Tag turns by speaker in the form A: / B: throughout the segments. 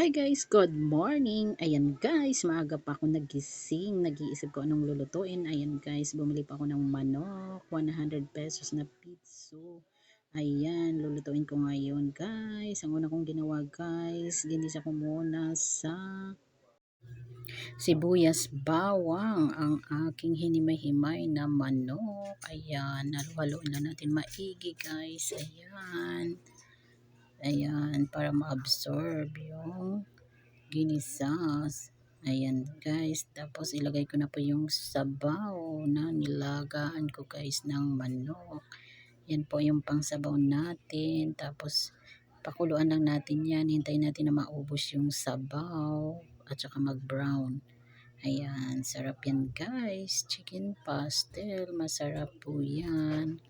A: Hi guys, good morning. Ayan guys, maaga pa ako nagising. Nag-iisip ko anong lulutuin. Ayan guys, bumili pa ako ng manok, 100 pesos na pitso. Ayan, lulutuin ko ngayon guys. Ang una kong ginawa guys, ginisa ko muna sa sibuyas, bawang ang aking hinimay-himay na manok. Ayan, halu-haluin na natin maigi guys. Ayan. Ayan, para ma-absorb yung ginisas. Ayan guys, tapos ilagay ko na po yung sabaw na nilagaan ko guys ng manok. Yan po yung pangsabaw natin. Tapos pakuluan lang natin yan. Hintayin natin na maubos yung sabaw at saka mag-brown. Ayan, sarap yan guys. Chicken pastel, masarap po yan.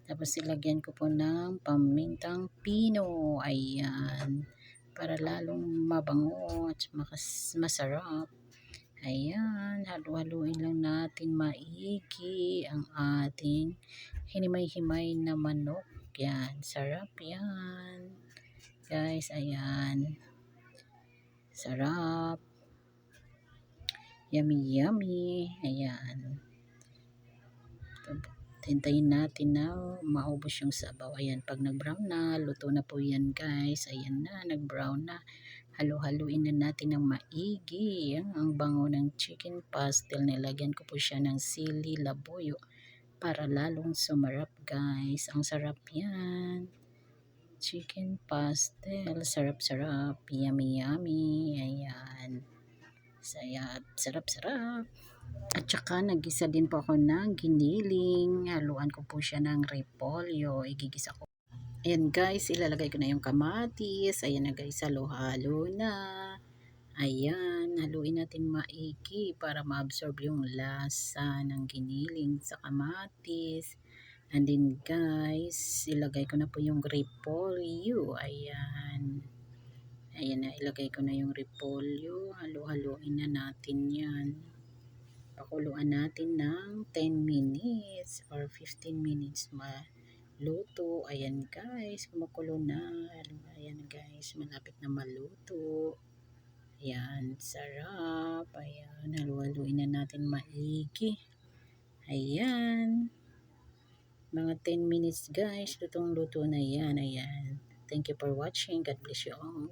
A: Tapos ilagyan ko po ng pamintang pino. Ayan. Para lalong mabango at masarap. Ayan. Halu-haluin lang natin maigi ang ating hinimay-himay na manok. Yan. Sarap yan. Guys, ayan. Sarap. Yummy, yummy. Ayan. Hintayin natin na maubos yung sabaw. Ayan, pag nag-brown na, luto na po yan guys. Ayan na, nag-brown na. Halo-haluin na natin ng maigi. Ang bango ng chicken pastel. Nilagyan ko po siya ng sili, labuyo para lalong sumarap guys. Ang sarap yan. Chicken pastel. Sarap-sarap. Yummy, yummy. Ayan. Sarap-sarap. At saka nagisa din po ako ng giniling. Haluan ko po siya ng repolyo. Igigisa ko. Ayan guys, ilalagay ko na yung kamatis. Ayan na guys, halo-halo na. Ayan, haluin natin maigi para ma-absorb yung lasa ng giniling sa kamatis. And then guys, ilagay ko na po yung repolyo. Ayan. Ayan na, ilagay ko na yung repolyo. Halo-haloin na natin yan. Pakuluan natin ng 10 minutes or 15 minutes maluto. Ayan guys, kumukulo na. Ayan guys, malapit na maluto. Ayan, sarap. Ayan, halu-haluin na natin maigi. Ayan. Mga 10 minutes guys, lutong-luto na yan. Ayan. Thank you for watching. God bless you all.